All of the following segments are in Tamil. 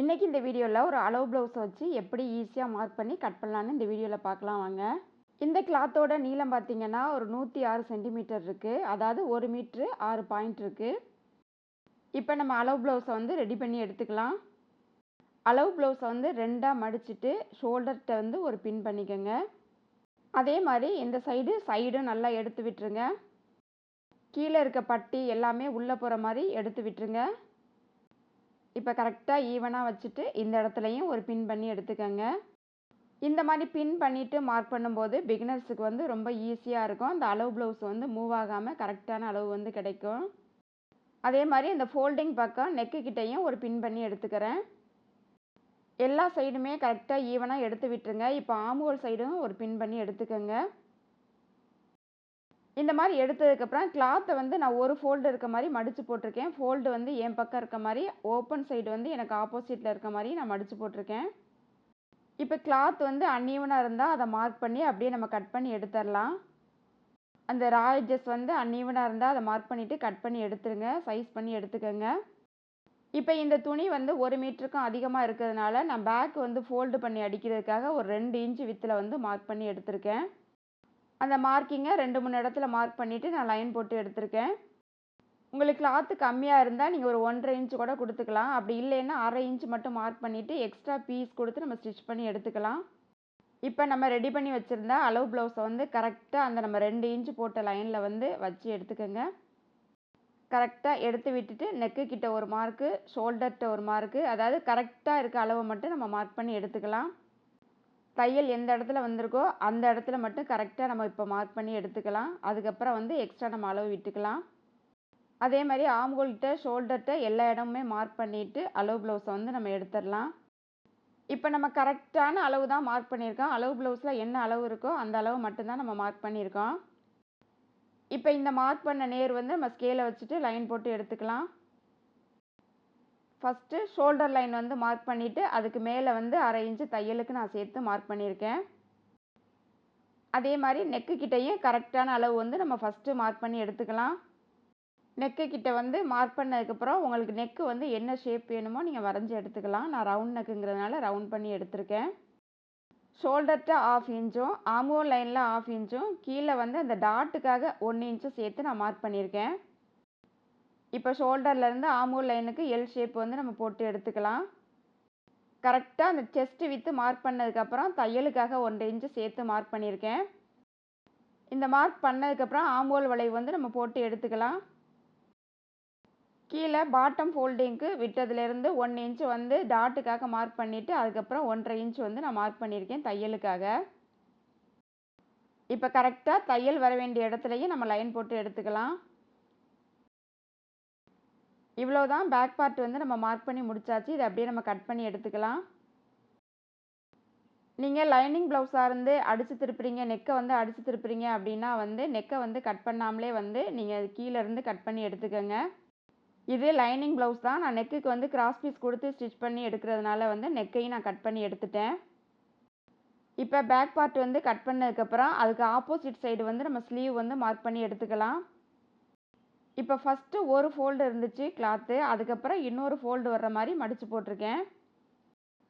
இன்னைக்கு இந்த வீடியோவில் ஒரு அளவு ப்ளவுஸை வச்சு எப்படி ஈஸியாக மார்க் பண்ணி கட் பண்ணலான்னு இந்த வீடியோவில் பார்க்கலாம் வாங்க. இந்த கிளாத்தோட நீளம் பார்த்தீங்கன்னா ஒரு 106 சென்டிமீட்டர் இருக்குது. அதாவது 1 மீட்ரு 6 பாயிண்ட் இருக்குது. இப்போ நம்ம அளவு ப்ளவுஸை வந்து ரெடி பண்ணி எடுத்துக்கலாம். அளவு ப்ளவுஸை வந்து ரெண்டாக மடிச்சுட்டு ஷோல்டர்கிட்ட வந்து ஒரு பின் பண்ணிக்கோங்க. அதே மாதிரி இந்த சைடும் நல்லா எடுத்து விட்டுருங்க. கீழே இருக்க பட்டி எல்லாமே உள்ளே போகிற மாதிரி எடுத்து விட்டுருங்க. இப்போ கரெக்டாக ஈவனாக வச்சுட்டு இந்த இடத்துலையும் ஒரு பின் பண்ணி எடுத்துக்கோங்க. இந்த மாதிரி பின் பண்ணிவிட்டு மார்க் பண்ணும்போது பிகினர்ஸுக்கு வந்து ரொம்ப ஈஸியாக இருக்கும். அந்த அளவு ப்ளவுஸ் வந்து மூவ் ஆகாமல் கரெக்டான அளவு வந்து கிடைக்கும். அதே மாதிரி இந்த ஃபோல்டிங் பக்கம் நெக்கு கிட்டையும் ஒரு பின் பண்ணி எடுத்துக்கிறேன். எல்லா சைடுமே கரெக்டாக ஈவனாக எடுத்து விட்டுருங்க. இப்போ ஆம்ஹோல் சைடும் ஒரு பின் பண்ணி எடுத்துக்கோங்க. இந்த மாதிரி எடுத்ததுக்கப்புறம் கிளாத்தை வந்து நான் ஒரு ஃபோல்டு இருக்க மாதிரி மடித்து போட்டிருக்கேன். ஃபோல்டு வந்து என் பக்கம் இருக்க மாதிரி, ஓப்பன் சைடு வந்து எனக்கு ஆப்போசிட்டில் இருக்க மாதிரி நான் மடித்து போட்டிருக்கேன். இப்போ கிளாத் வந்து அன்ஈவனாக இருந்தால் அதை மார்க் பண்ணி அப்படியே நம்ம கட் பண்ணி எடுத்துடலாம். அந்த ரா எட்ஜஸ் வந்து அன்ஈவனாக இருந்தால் அதை மார்க் பண்ணிவிட்டு கட் பண்ணி எடுத்துருங்க. சைஸ் பண்ணி எடுத்துக்கோங்க. இப்போ இந்த துணி வந்து 1 மீட்டருக்கும் அதிகமாக இருக்கிறதுனால நான் பேக் வந்து ஃபோல்டு பண்ணி அடிக்கிறதுக்காக ஒரு 2 இன்ச்சு வித்தில் வந்து மார்க் பண்ணி எடுத்திருக்கேன். அந்த மார்க்கிங்கை 2-3 இடத்துல மார்க் பண்ணிவிட்டு நான் லைன் போட்டு எடுத்திருக்கேன். உங்களுக்கு கிளாத்து கம்மியாக இருந்தால் நீங்கள் ஒரு 1.5 இன்ச்சு கூட கொடுத்துக்கலாம். அப்படி இல்லைன்னா 1/2 இன்ச்சு மட்டும் மார்க் பண்ணிவிட்டு எக்ஸ்ட்ரா பீஸ் கொடுத்து நம்ம ஸ்டிச் பண்ணி எடுத்துக்கலாம். இப்போ நம்ம ரெடி பண்ணி வச்சுருந்தா அளவு ப்ளவுஸை வந்து கரெக்டாக அந்த நம்ம 2 இன்ச்சு போட்ட லைனில் வந்து வச்சு எடுத்துக்கோங்க. கரெக்டாக எடுத்து விட்டுட்டு நெக்கு கிட்ட ஒரு மார்க்கு, ஷோல்டர்கிட்ட ஒரு மார்க்கு, அதாவது கரெக்டாக இருக்க அளவை மட்டும் நம்ம மார்க் பண்ணி எடுத்துக்கலாம். தையல் எந்த இடத்துல வந்திருக்கோ அந்த இடத்துல மட்டும் கரெக்டாக நம்ம இப்போ மார்க் பண்ணி எடுத்துக்கலாம். அதுக்கப்புறம் வந்து எக்ஸ்ட்ரா நம்ம அளவு விட்டுக்கலாம். அதே மாதிரி ஆம்ஹோல்கிட்ட ஷோல்டர்கிட்ட எல்லா இடமுமே மார்க் பண்ணிவிட்டு அளவு ப்ளவுஸை வந்து நம்ம எடுத்துடலாம். இப்போ நம்ம கரெக்டான அளவு தான் மார்க் பண்ணியிருக்கோம். அளவு ப்ளவுஸில் என்ன அளவு இருக்கோ அந்த அளவு மட்டும்தான் நம்ம மார்க் பண்ணியிருக்கோம். இப்போ இந்த மார்க் பண்ண நேர் வந்து நம்ம ஸ்கேலை வச்சுட்டு லைன் போட்டு எடுத்துக்கலாம். ஃபஸ்ட்டு ஷோல்டர் லைன் வந்து மார்க் பண்ணிவிட்டு அதுக்கு மேலே வந்து 1/2 இன்ச்சு தையலுக்கு நான் சேர்த்து மார்க் பண்ணியிருக்கேன். அதே மாதிரி நெக்கு கிட்டையும் கரெக்டான அளவு வந்து நம்ம ஃபஸ்ட்டு மார்க் பண்ணி எடுத்துக்கலாம். நெக்கு கிட்ட வந்து மார்க் பண்ணதுக்கப்புறம் உங்களுக்கு நெக்கு வந்து என்ன ஷேப் வேணுமோ நீங்கள் வரைஞ்சி எடுத்துக்கலாம். நான் ரவுண்ட் நெக்குங்கிறதுனால ரவுண்ட் பண்ணி எடுத்திருக்கேன். ஷோல்டர்கிட்ட 1/2 இன்ச்சும் ஆம்ஹோல் லைனில் 1/2 இன்ச்சும் கீழே வந்து அந்த டாட்டுக்காக 1 இன்ச்சும் சேர்த்து நான் மார்க் பண்ணியிருக்கேன். இப்போ ஷோல்டர்லேருந்து ஆம்ஹோல் லைனுக்கு எல் ஷேப் வந்து நம்ம போட்டு எடுத்துக்கலாம். கரெக்டாக அந்த செஸ்ட் வித்து மார்க் பண்ணதுக்கப்புறம் தையலுக்காக 1 இன்ச்சு சேர்த்து மார்க் பண்ணியிருக்கேன். இந்த மார்க் பண்ணதுக்கப்புறம் ஆம்ஹோல் வளைவு வந்து நம்ம போட்டு எடுத்துக்கலாம். கீழே பாட்டம் ஃபோல்டிங்க்கு விட்டதுலேருந்து 1 இன்ச்சு வந்து டாட்டுக்காக மார்க் பண்ணிவிட்டு அதுக்கப்புறம் 1.5 இன்ச் வந்து நான் மார்க் பண்ணியிருக்கேன் தையலுக்காக. இப்போ கரெக்டாக தையல் வர வேண்டிய இடத்துலையும் நம்ம லைன் போட்டு எடுத்துக்கலாம். இவ்வளோதான் பேக் பார்ட் வந்து நம்ம மார்க் பண்ணி முடிச்சாச்சு. இதை அப்படியே நம்ம கட் பண்ணி எடுத்துக்கலாம். நீங்கள் லைனிங் ப்ளவுஸாக இருந்து அடித்து திருப்புறீங்க, நெக்கை வந்து அடித்து திருப்புறீங்க அப்படின்னா வந்து நெக்கை வந்து கட் பண்ணாமலே வந்து நீங்கள் கீழே இருந்து கட் பண்ணி எடுத்துக்கோங்க. இது லைனிங் ப்ளவுஸ் தான். நான் நெக்குக்கு வந்து கிராஸ் பீஸ் கொடுத்து ஸ்டிச் பண்ணி எடுக்கிறதுனால வந்து நெக்கையும் நான் கட் பண்ணி எடுத்துட்டேன். இப்போ பேக் பார்ட் வந்து கட் பண்ணதுக்கப்புறம் அதுக்கு ஆப்போசிட் சைடு வந்து நம்ம ஸ்லீவ் வந்து மார்க் பண்ணி எடுத்துக்கலாம். இப்போ ஃபஸ்ட்டு ஒரு ஃபோல்டு இருந்துச்சு கிளாத்து, அதுக்கப்புறம் இன்னொரு ஃபோல்டு வர்ற மாதிரி மடித்து போட்டிருக்கேன்.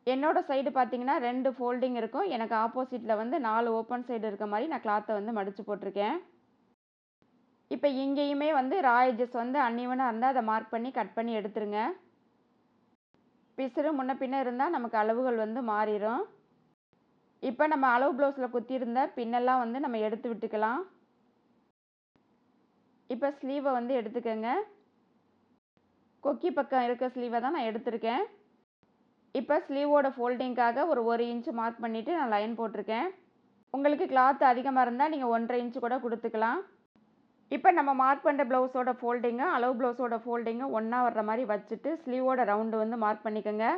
என்னோட சைடு பார்த்தீங்கன்னா 2 ஃபோல்டிங் இருக்கும். எனக்கு ஆப்போசிட்டில் வந்து 4 ஓப்பன் சைடு இருக்க மாதிரி நான் கிளாத்தை வந்து மடித்து போட்டிருக்கேன். இப்போ இங்கேயுமே வந்து ரா எட்ஜஸ் வந்து அன்ஈவனாக இருந்தால் அதை மார்க் பண்ணி கட் பண்ணி எடுத்துருங்க. பிசுறு முன்ன பின்ன இருந்தால் நமக்கு அளவுகள் வந்து மாறிடும். இப்போ நம்ம அளவு ப்ளவுஸில் குத்தியிருந்த பின்னெல்லாம் வந்து நம்ம எடுத்து விட்டுக்கலாம். இப்போ ஸ்லீவை வந்து எடுத்துக்கோங்க. கொக்கி பக்கம் இருக்க ஸ்லீவை தான் நான் எடுத்திருக்கேன். இப்போ ஸ்லீவோட ஃபோல்டிங்காக ஒரு 1 இன்ச்சு மார்க் பண்ணிவிட்டு நான் லைன் போட்டிருக்கேன். உங்களுக்கு கிளாத் அதிகமாக இருந்தால் நீங்கள் 1.5 இன்ச்சு கூட கொடுத்துக்கலாம். இப்போ நம்ம மார்க் பண்ணுற ப்ளவுஸோட ஃபோல்டிங்கு அளவு ப்ளவுஸோட ஃபோல்டிங்கு ஒன்றா வர்ற மாதிரி வச்சுட்டு ஸ்லீவோட ரவுண்டு வந்து மார்க் பண்ணிக்கோங்க.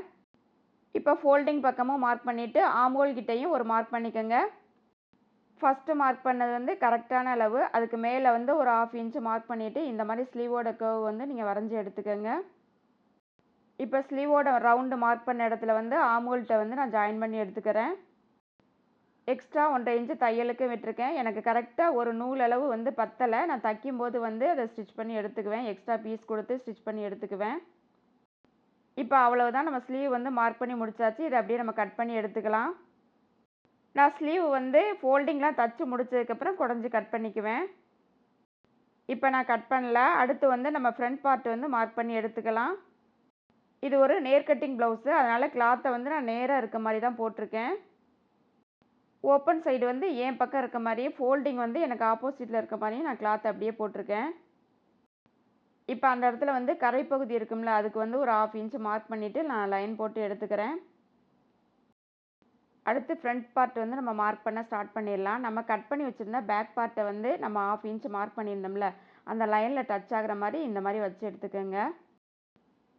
இப்போ ஃபோல்டிங் பக்கமும் மார்க் பண்ணிவிட்டு ஆம்ஹோல் கிட்டையும் ஒரு மார்க் பண்ணிக்கோங்க. ஃபஸ்ட்டு மார்க் பண்ணது வந்து கரெக்டான அளவு. அதுக்கு மேலே வந்து ஒரு 1/2 இன்ச்சு மார்க் பண்ணிவிட்டு இந்த மாதிரி ஸ்லீவோட கர்வ் வந்து நீங்கள் வரைஞ்சி எடுத்துக்கோங்க. இப்போ ஸ்லீவோட ரவுண்டு மார்க் பண்ண இடத்துல வந்து ஆம்ஹோல்கிட்ட வந்து நான் ஜாயின் பண்ணி எடுத்துக்கிறேன். எக்ஸ்ட்ரா 1.5 இன்ச்சு தையலுக்கு விட்டுருக்கேன். எனக்கு கரெக்டாக ஒரு நூல் அளவு வந்து பத்தலை. நான் தைக்கும்போது வந்து அதை ஸ்டிச் பண்ணி எடுத்துக்குவேன். எக்ஸ்ட்ரா பீஸ் கொடுத்து ஸ்டிச் பண்ணி எடுத்துக்குவேன். இப்போ அவ்வளவுதான், நம்ம ஸ்லீவ் வந்து மார்க் பண்ணி முடிச்சாச்சு. இதை அப்படியே நம்ம கட் பண்ணி எடுத்துக்கலாம். நான் ஸ்லீவ் வந்து ஃபோல்டிங்லாம் தச்சு முடிச்சதுக்கப்புறம் குடஞ்சி கட் பண்ணிக்குவேன். இப்போ நான் கட் பண்ணல. அடுத்து வந்து நம்ம ஃப்ரண்ட் பார்ட் வந்து மார்க் பண்ணி எடுத்துக்கலாம். இது ஒரு நேர் கட்டிங் ப்ளவுஸு, அதனால கிளாத்தை வந்து நான் நேராக இருக்க மாதிரி தான் போட்டிருக்கேன். ஓப்பன் சைடு வந்து என் பக்கம் இருக்க மாதிரியே, ஃபோல்டிங் வந்து எனக்கு ஆப்போசிட்டில் இருக்க மாதிரியும் நான் கிளாத்தை அப்படியே போட்டிருக்கேன். இப்போ அந்த இடத்துல வந்து கரைப்பகுதி இருக்கும்ல, அதுக்கு வந்து ஒரு 1/2 இன்ச் மார்க் பண்ணிவிட்டு நான் லைன் போட்டு எடுத்துக்கிறேன். அடுத்து ஃப்ரண்ட் பார்ட் வந்து நம்ம மார்க் பண்ண ஸ்டார்ட் பண்ணிடலாம். நம்ம கட் பண்ணி வச்சுருந்த பேக் பார்ட்டை வந்து நம்ம 1/2 இன்ச் மார்க் பண்ணியிருந்தோம்ல, அந்த லைனில் டச் ஆகிற மாதிரி இந்த மாதிரி வச்சு எடுத்துக்கோங்க.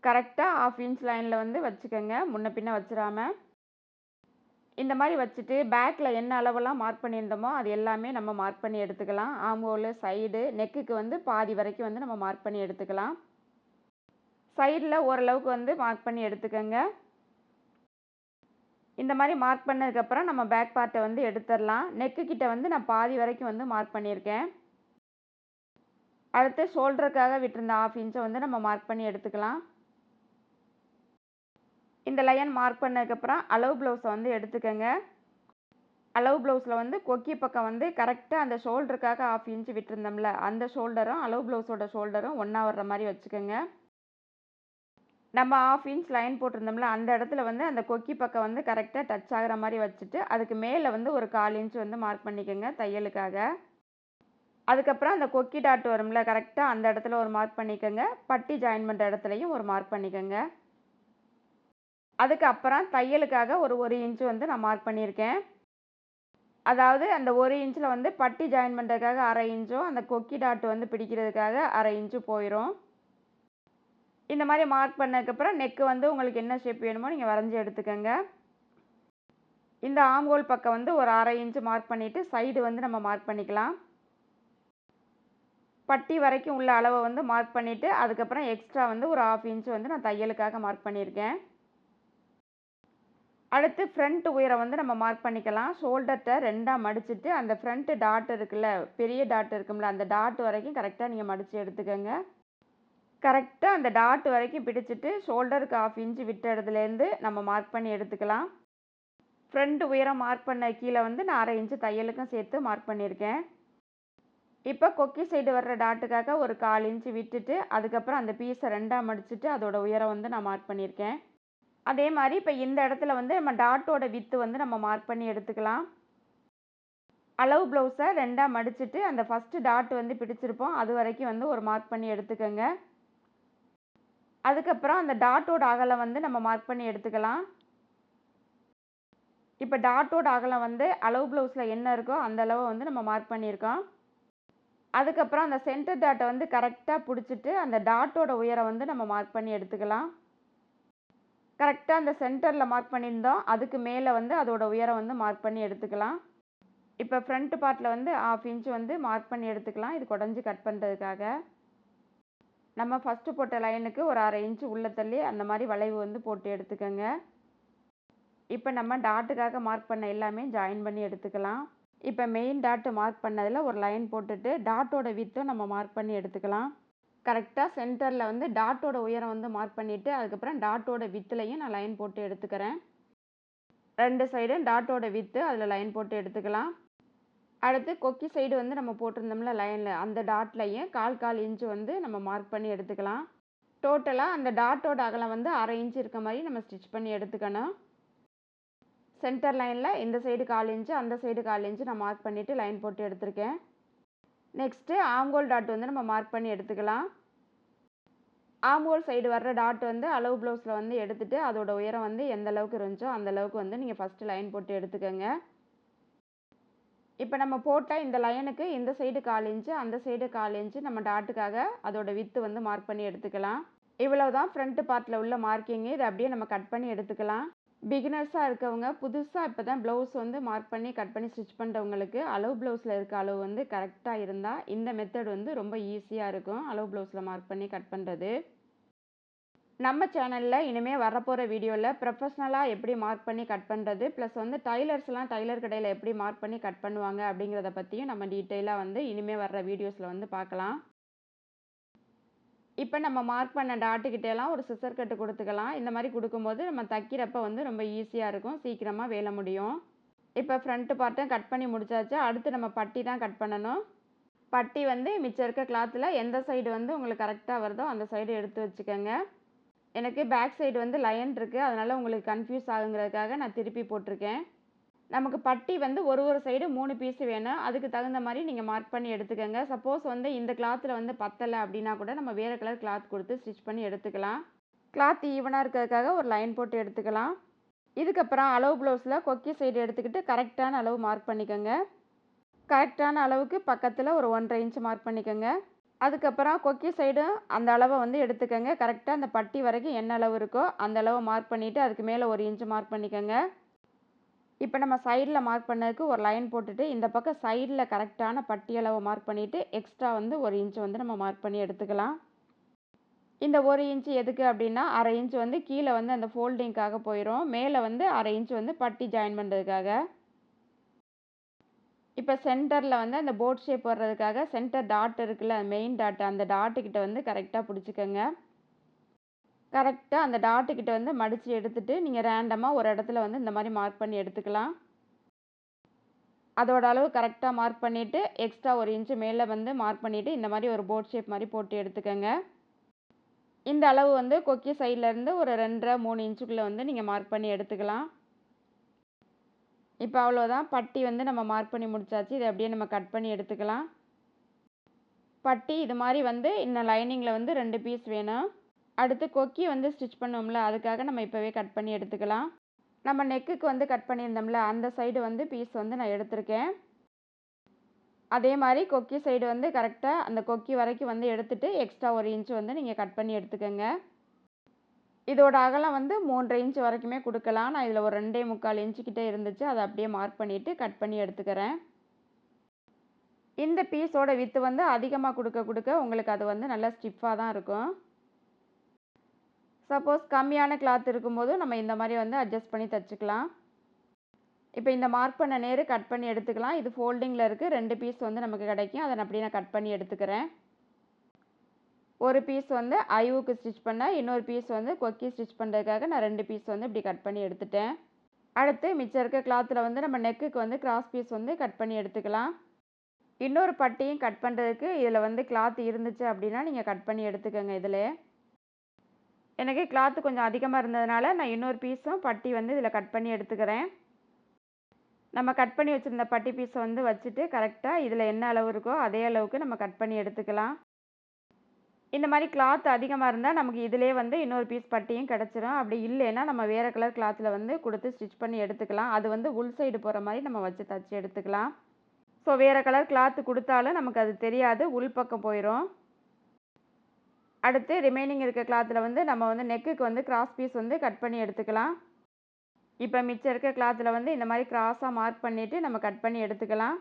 கரெக்டாக 1/2 இன்ச் லைனில் வந்து வச்சுக்கோங்க, முன்ன பின்ன வச்சிடாம. இந்த மாதிரி வச்சுட்டு பேக்கில் என்ன அளவெல்லாம் மார்க் பண்ணியிருந்தோமோ அது எல்லாமே நம்ம மார்க் பண்ணி எடுத்துக்கலாம். ஆம்ஹோல், சைடு, நெக்குக்கு வந்து பாதி வரைக்கும் வந்து நம்ம மார்க் பண்ணி எடுத்துக்கலாம். சைடில் ஓரளவுக்கு வந்து மார்க் பண்ணி எடுத்துக்கோங்க. இந்த மாதிரி மார்க் பண்ணதுக்கப்புறம் நம்ம பேக் பார்ட்டை வந்து எடுத்துடலாம். நெக்கு கிட்ட வந்து நான் பாதி வரைக்கும் வந்து மார்க் பண்ணியிருக்கேன். அடுத்து ஷோல்டருக்காக விட்டிருந்த 1/2 இன்ச்சை வந்து நம்ம மார்க் பண்ணி எடுத்துக்கலாம். இந்த லைன் மார்க் பண்ணதுக்கப்புறம் அளவு ப்ளவுஸை வந்து எடுத்துக்கோங்க. அளவு ப்ளவுஸில் வந்து கொக்கி பக்கம் வந்து கரெக்டாக அந்த ஷோல்டருக்காக 1/2 இன்ச் விட்டுருந்தோம்ல, அந்த ஷோல்டரும் அளவு ப்ளவுஸோட ஷோல்டரும் ஒன்றா வர்ற மாதிரி வச்சுக்கோங்க. நம்ம 1/2 இன்ச் லைன் போட்டிருந்தோம்ல, அந்த இடத்துல வந்து அந்த கொக்கி பக்கம் வந்து கரெக்டாக டச் ஆகிற மாதிரி வச்சுட்டு, அதுக்கு மேலே வந்து ஒரு 1/4 இன்ச் வந்து மார்க் பண்ணிக்கோங்க தையலுக்காக. அதுக்கப்புறம் அந்த கொக்கி டாட் வரும்ல, கரெக்டாக அந்த இடத்துல ஒரு மார்க் பண்ணிக்கோங்க. பட்டி ஜாயின் பண்ணுற இடத்துலையும் ஒரு மார்க் பண்ணிக்கோங்க. அதுக்கப்புறம் தையலுக்காக ஒரு 1 இன்ச் வந்து நான் மார்க் பண்ணியிருக்கேன். அதாவது அந்த 1 இன்ச்சில் வந்து பட்டி ஜாயின் பண்ணுறதுக்காக 1/2 இன்ச்சும், அந்த கொக்கி டாட் வந்து பிடிக்கிறதுக்காக 1/2 இன்ச்சு போயிடும். இந்த மாதிரி மார்க் பண்ணதுக்கப்புறம் நெக்கு வந்து உங்களுக்கு என்ன ஷேப் வேணுமோ நீங்கள் வரைஞ்சி எடுத்துக்கோங்க. இந்த ஆம்ஹோல் பக்கம் வந்து ஒரு 1/2 இன்ச்சு மார்க் பண்ணிவிட்டு சைடு வந்து நம்ம மார்க் பண்ணிக்கலாம். பட்டி வரைக்கும் உள்ள அளவை வந்து மார்க் பண்ணிவிட்டு அதுக்கப்புறம் எக்ஸ்ட்ரா வந்து ஒரு 1/2 இன்ச்சு வந்து நான் தையலுக்காக மார்க் பண்ணியிருக்கேன். அடுத்து ஃப்ரண்ட் உயரம் வந்து நம்ம மார்க் பண்ணிக்கலாம். ஷோல்டர்கிட்ட 2ஆக மடிச்சுட்டு அந்த ஃப்ரண்ட் டாட் இருக்குல்ல, பெரிய டாட் இருக்கும்ல, அந்த டாட் வரைக்கும் கரெக்டாக நீங்கள் மடித்து எடுத்துக்கோங்க. கரெக்டாக அந்த டாட் வரைக்கும் பிடிச்சிட்டு ஷோல்டருக்கு 1/2 இன்ச்சு விட்ட இடத்துலேருந்து நம்ம மார்க் பண்ணி எடுத்துக்கலாம். ஃப்ரண்ட் உயரம் மார்க் பண்ண கீழே வந்து நான் 1/2 இன்ச்சு தையலுக்கும் சேர்த்து மார்க் பண்ணியிருக்கேன். இப்போ கொக்கி சைடு வர்ற டாட்டுக்காக ஒரு 1/4 இன்ச்சு விட்டுட்டு அதுக்கப்புறம் அந்த பீஸை 2ஆக மடிச்சுட்டு அதோட உயரம் வந்து நான் மார்க் பண்ணியிருக்கேன். அதே மாதிரி இப்போ இந்த இடத்துல வந்து நம்ம டாட்டோட வித்து வந்து நம்ம மார்க் பண்ணி எடுத்துக்கலாம். அளவு ப்ளவுஸை 2ஆக மடிச்சுட்டு அந்த ஃபஸ்ட்டு டாட் வந்து பிடிச்சிருப்போம், அது வரைக்கும் வந்து ஒரு மார்க் பண்ணி எடுத்துக்கோங்க. அதுக்கப்புறம் அந்த டாட்டோட அகலம் வந்து நம்ம மார்க் பண்ணி எடுத்துக்கலாம். இப்போ டாட்டோட அகலம் வந்து அளவு ப்ளவுஸில் என்ன இருக்கோ அந்த அளவை வந்து நம்ம மார்க் பண்ணியிருக்கோம். அதுக்கப்புறம் அந்த சென்டர் டாட்டை வந்து கரெக்டாக பிடிச்சிட்டு அந்த டாட்டோட உயரம் வந்து நம்ம மார்க் பண்ணி எடுத்துக்கலாம். கரெக்டாக அந்த சென்டரில் மார்க் பண்ணியிருந்தோம், அதுக்கு மேலே வந்து அதோட உயரம் வந்து மார்க் பண்ணி எடுத்துக்கலாம். இப்போ ஃப்ரண்ட் பார்ட்டில் வந்து 1/2 இன்ச் வந்து மார்க் பண்ணி எடுத்துக்கலாம், இது குடஞ்சி கட் பண்ணுறதுக்காக. நம்ம ஃபஸ்ட்டு போட்ட லைனுக்கு ஒரு 1/2 இன்ச்சு உள்ள தள்ளி அந்த மாதிரி வளைவு வந்து போட்டு எடுத்துக்கோங்க. இப்போ நம்ம டாட்டுக்காக மார்க் பண்ண எல்லாமே ஜாயின் பண்ணி எடுத்துக்கலாம். இப்போ மெயின் டாட்டு மார்க் பண்ணதில் ஒரு லைன் போட்டுட்டு டாட்டோட வித்தும் நம்ம மார்க் பண்ணி எடுத்துக்கலாம். கரெக்டாக சென்டரில் வந்து டாட்டோட உயரம் வந்து மார்க் பண்ணிவிட்டு அதுக்கப்புறம் டாட்டோட வித்துலையும் நான் லைன் போட்டு எடுத்துக்கிறேன். 2 சைடும் டாட்டோட வித்து அதில் லைன் போட்டு எடுத்துக்கலாம். அடுத்து கொக்கி சைடு வந்து நம்ம போட்டிருந்தோம்ல லைனில், அந்த டாட்லையும் 1/4 இன்ச்சு வந்து நம்ம மார்க் பண்ணி எடுத்துக்கலாம். டோட்டலாக அந்த டாட்டோட அகலம் வந்து 1/2 இன்ச்சு இருக்க மாதிரி நம்ம ஸ்டிச் பண்ணி எடுத்துக்கணும். சென்டர் லைனில் இந்த சைடு 1/4 இன்ச்சு, அந்த சைடு 1/4 இன்ச்சு நான் மார்க் பண்ணிவிட்டு லைன் போட்டு எடுத்திருக்கேன். நெக்ஸ்ட்டு ஆம்ஹோல் டாட் வந்து நம்ம மார்க் பண்ணி எடுத்துக்கலாம். ஆம்ஹோல் சைடு வர்ற டாட் வந்து அளவு ப்ளவுஸில் வந்து எடுத்துகிட்டு அதோட உயரம் வந்து எந்த அளவுக்கு இருந்துச்சோ அந்த அளவுக்கு வந்து நீங்கள் ஃபஸ்ட்டு லைன் போட்டு எடுத்துக்கோங்க. இப்போ நம்ம போட்ட இந்த லைனுக்கு இந்த சைடு 1/4 இன்ச்சு, அந்த சைடு 1/4 இன்ச்சு நம்ம டாட்டுக்காக அதோட வித்து வந்து மார்க் பண்ணி எடுத்துக்கலாம். இவ்வளவுதான் ஃப்ரண்ட் பார்ட்டில் உள்ள மார்க்கிங்கு. இதை அப்படியே நம்ம கட் பண்ணி எடுத்துக்கலாம். பிகினர்ஸாக இருக்கவங்க, புதுசாக இப்போ தான் ப்ளவுஸ் வந்து மார்க் பண்ணி கட் பண்ணி ஸ்டிச் பண்ணுறவங்களுக்கு அளவு ப்ளவுஸில் இருக்க அளவு வந்து கரெக்டாக இருந்தால் இந்த மெத்தட் வந்து ரொம்ப ஈஸியாக இருக்கும், அளவு ப்ளவுஸில் மார்க் பண்ணி கட் பண்ணுறது. நம்ம சேனலில் இனிமேல் வரப்போகிற வீடியோவில் ப்ரொஃபஷ்னலாக எப்படி மார்க் பண்ணி கட் பண்ணுறது, ப்ளஸ் வந்து டைலர்ஸ்லாம் டைலர் கடையில் எப்படி மார்க் பண்ணி கட் பண்ணுவாங்க அப்படிங்கிறத பற்றியும் நம்ம டீட்டெயிலாக வந்து இனிமேல் வர்ற வீடியோஸில் வந்து பார்க்கலாம். இப்ப நம்ம மார்க் பண்ண டாட்டுக்கிட்டலாம் ஒரு சிசர் கட்டு குடுத்துக்கலாம். இந்த மாரி குடுக்கும்போது நம்ம தைக்கிறப்ப வந்து ரொம்ப ஈஸியா இருக்கும். சீக்கிரமா வேல முடியும். இப்ப ஃப்ரண்ட் பார்ட்டும் கட் பண்ணி முடிச்சாச்சு. அடுத்து நம்ம பட்டி தான் கட் பண்ணணும். பட்டி வந்து மிச்சம் இருக்க கிளாத்ல எந்த சைடு வந்து உங்களுக்கு கரெக்ட்டா வருதோ அந்த சைடு எடுத்து வச்சுக்கங்க. எனக்கு பேக் சைடு வந்து லயன் இருக்கு. அதனால உங்களுக்கு கன்ஃப்யூஸ் ஆகுங்கிறதுக்காக நான் திருப்பி போட்டுருக்கேன். நமக்கு பட்டி வந்து ஒரு சைடு 3 பீஸ் வேணும். அதுக்கு தகுந்த மாரி நீங்க மார்க் பண்ணி எடுத்துக்கங்க. சப்போஸ் வந்து இந்த கிளாத்ல வந்து பத்தல அப்டின்னா கூட நம்ம வேற கலர் கிளாத் குடுத்து ஸ்டிச் பண்ணி எடுத்துக்கலாம். கிளாத் ஈவனா இருக்கிறதுக்காக ஒரு லைன் போட்டு எடுத்துக்கலாம். இதுக்கப்புறம் அளவு ப்ளவுஸ்ல கொக்கி சைடு எடுத்துக்கிட்டு கரெக்ட்டான அளவு மார்க் பண்ணிக்கங்க. கரெக்ட்டான அளவுக்கு பக்கத்துல ஒரு 1 1/2 இன்ச் மார்க் பண்ணிக்கங்க. அதுக்கப்புறம் கொக்கி சைடும் அந்த அளவ வந்து எடுத்துக்கங்க. கரெக்ட்டா அந்த பட்டி வரைக்கும் என்ன அளவு இருக்கோ அந்த அளவ மார்க் பண்ணிட்டு அதுக்கு மேல 1 இன்ச் மார்க் பண்ணிக்கங்க. இப்ப நம்ம சைடுல மார்க் பண்ணதுக்கு ஒரு லைன் போட்டுட்டு, இந்த பக்கம் சைடுல கரெக்ட்டான பட்டி அளவ மார்க் பண்ணிட்டு, எக்ஸ்ட்ரா வந்து 1 இன்ச் வந்து நம்ம மார்க் பண்ணி எடுத்துக்கலாம். இந்த 1 இன்ச் எதுக்கு அப்டின்னா, 1/2 இன்ச் வந்து கீழ வந்து அந்த ஃபோல்டிங்க்காக போயிரும். மேல வந்து 1/2 இன்ச் வந்து பட்டி ஜாயின் பண்றதுக்காக. இப்ப சென்டர்ல வந்து அந்த போட் ஷேப் வர்றதுக்காக சென்டர் டாட் இருக்குல்ல, மெயின் டாட் அந்த டாட்டு கிட்ட வந்து கரெக்ட்டா புடிச்சுக்கங்க. கரெக்ட்டா அந்த டாட்டு கிட்ட வந்து மடிச்சு எடுத்துட்டு, நீங்க ரேண்டமா ஒரு இடத்துல வந்து இந்த மாரி மார்க் பண்ணி எடுத்துக்கலாம். அதோட அளவு கரெக்ட்டா மார்க் பண்ணிட்டு, எக்ஸ்ட்ரா 1 இன்ச் மேல வந்து மார்க் பண்ணிட்டு, இந்த மாரி ஒரு போட் ஷேப் மாரி போட்டு எடுத்துக்கங்க. இந்த அளவு வந்து கொக்கி சைட்ல இருந்து ஒரு 2 1/2, 3 இன்ச்சுக்குள்ள வந்து நீங்க மார்க் பண்ணி எடுத்துக்கலாம். இப்ப அவ்வளோதான். பட்டி வந்து நம்ம மார்க் பண்ணி முடிச்சாச்சு. இத அப்படியே நம்ம கட் பண்ணி எடுத்துக்கலாம். பட்டி இது மாரி வந்து இந்த லைனிங்ல வந்து 2 பீஸ் வேணும். அடுத்து கொக்கி வந்து ஸ்டிச் பண்ணுவோம்ல, அதுக்காக நம்ம இப்பவே கட் பண்ணி எடுத்துக்கலாம். நம்ம நெக்குக்கு வந்து கட் பண்ணியிருந்தோம்ல, அந்த சைடு வந்து பீஸ் வந்து நான் எடுத்திருக்கேன். அதே மாரி கொக்கி சைடு வந்து கரெக்ட்டா அந்த கொக்கி வரைக்கும் வந்து எடுத்துட்டு, எக்ஸ்ட்ரா 1 இன்ச் வந்து நீங்க கட் பண்ணி எடுத்துக்கங்க. இதோட அகலம் வந்து 3 1/2 இன்ச் வரைக்குமே குடுக்கலாம். நான் இதில ஒரு 2 1/4 இன்ச் கிட்ட இருந்துச்சு. அத அப்படியே மார்க் பண்ணிட்டு கட் பண்ணி எடுத்துக்கிறேன். இந்த பீஸோட விட்த் வந்து அதிகமா குடுக்க உங்களுக்கு அது வந்து நல்லா ஸ்டிஃப்பா தான் இருக்கும். சப்போஸ் கம்மியான கிளாத் இருக்கும்போது நம்ம இந்த மாரி வந்து அட்ஜஸ்ட் பண்ணி தச்சுக்கலாம். இப்ப இந்த மார்க் பண்ண நேரு கட் பண்ணி எடுத்துக்கலாம். இது ஃபோல்டிங்ல இருக்கு. 2 பீஸ் வந்து நமக்கு கிடைக்கும். அத நான் அப்படியே கட் பண்ணி எடுத்துக்கிறேன். ஒரு பீஸ் வந்து ஐவுக்கு ஸ்டிச் பண்ண, இன்னொரு பீஸ் வந்து கொக்கி ஸ்டிச் பண்றதுக்காக நான் 2 பீஸ் வந்து இப்படி கட் பண்ணி எடுத்துட்டேன். அடுத்து மிச்சம் இருக்க கிளாத்ல வந்து நம்ம நெக்குக்கு வந்து கிராஸ் பீஸ் வந்து கட் பண்ணி எடுத்துக்கலாம். இன்னொரு பட்டியும் கட் பண்றதுக்கு இதில வந்து கிளாத் இருந்துச்சு அப்படின்னா, நீங்க கட் பண்ணி எடுத்துக்கங்க இதிலே. எனக்கு கிளாத் கொஞ்சம் அதிகமா இருந்ததுனால, நான் இன்னொரு பீஸும் பட்டி வந்து இதில கட் பண்ணி எடுத்துக்கிறேன். நம்ம கட் பண்ணி வச்சிருந்த பட்டி பீஸ வந்து வச்சுட்டு, கரெக்ட்டா இதில என்ன அளவு இருக்கோ, அதே அளவுக்கு நம்ம கட் பண்ணி எடுத்துக்கலாம். இந்த மாரி கிளாத் அதிகமா இருந்தா, நமக்கு இதிலேயே வந்து இன்னொரு பீஸ் பட்டியும் கிடைச்சிரும். அப்படி இல்லைன்னா, நம்ம வேற கலர் கிளாத்ல வந்து குடுத்து ஸ்டிச் பண்ணி எடுத்துக்கலாம். அது வந்து உள் சைடு போற மாரி நம்ம வச்சு தச்சு எடுத்துக்கலாம். ஸோ வேற கலர் கிளாத் குடுத்தாலும் நமக்கு அது தெரியாது. உள் பக்கம் போயிரும். அடுத்து ரிமைனிங் இருக்க கிளாத்ல வந்து நம்ம வந்து நெக்குக்கு வந்து கிராஸ் பீஸ் வந்து கட் பண்ணி எடுத்துக்கலாம். இப்ப மிச்சம் இருக்க கிளாத்ல வந்து இந்த மாரி கிராஸா மார்க் பண்ணிட்டு நம்ம கட் பண்ணி எடுத்துக்கலாம்.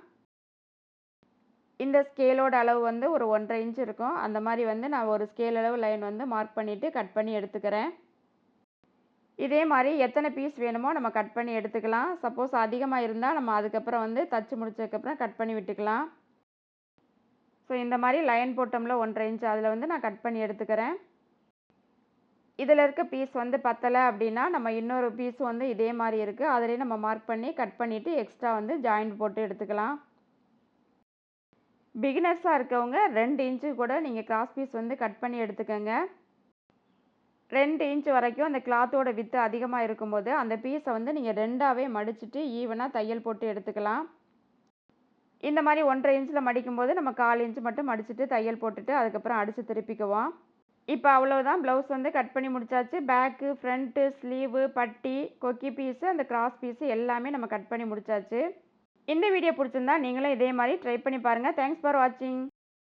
இந்த ஸ்கேலோட அளவு வந்து ஒரு 1 1/2 இன்ச் இருக்கும். அந்த மாரி வந்து நான் ஒரு ஸ்கேல் அளவு லைன் வந்து மார்க் பண்ணிட்டு கட் பண்ணி எடுத்துக்கிறேன். இதே மாரி எத்தன பீஸ் வேணுமோ நம்ம கட் பண்ணி எடுத்துக்கலாம். சப்போஸ் அதிகமா இருந்தா நம்ம அதுக்கப்புறம் வந்து தச்சு முடிச்சதுக்கப்புறம் கட் பண்ணி விட்டுக்கலாம். ஸோ இந்த மாரி லைன் போட்டோம்ல 1 1/2 இன்ச் அதில வந்து நான் கட் பண்ணி எடுத்துக்கிறேன். இதில இருக்க பீஸ் வந்து பத்தல அப்படின்னா, நம்ம இன்னொரு பீஸ் வந்து இதே மாரி இருக்கு. அதிலேயே நம்ம மார்க் பண்ணி கட் பண்ணிட்டு எக்ஸ்ட்ரா வந்து ஜாயிண்ட் போட்டு எடுத்துக்கலாம். பிகினர்ஸா இருக்கவங்க 2 இன்ச்சு கூட நீங்க கிராஸ் பீஸ் வந்து கட் பண்ணி எடுத்துக்கங்க. 2 இன்ச் வரைக்கும் அந்த கிளாத்தோட விட்த் அதிகமா இருக்கும்போது, அந்த பீஸ வந்து நீங்க 2ஆவே மடிச்சுட்டு ஈவனா தையல் போட்டு எடுத்துக்கலாம். இந்த மாரி 1 1/2 இன்ச்ல மடிக்கும்போது, நம்ம 1/4 இன்ச் மட்டும் மடிச்சுட்டு தையல் போட்டுட்டு, அதுக்கப்புறம் அடிச்சு திருப்பிக்குவோம். இப்ப அவ்வளவுதான் ப்ளவுஸ் வந்து கட் பண்ணி முடிச்சாச்சு. பேக்கு, ஃப்ரண்ட்டு, ஸ்லீவு, பட்டி, கொக்கி பீஸு, அந்த கிராஸ் பீஸு எல்லாமே நம்ம கட் பண்ணி முடிச்சாச்சு. இந்த வீடியோ புடிச்சிருந்தா நீங்களும் இதே மாரி ட்ரை பண்ணி பாருங்க. தேங்க்ஸ் ஃபார் வாட்சிங்.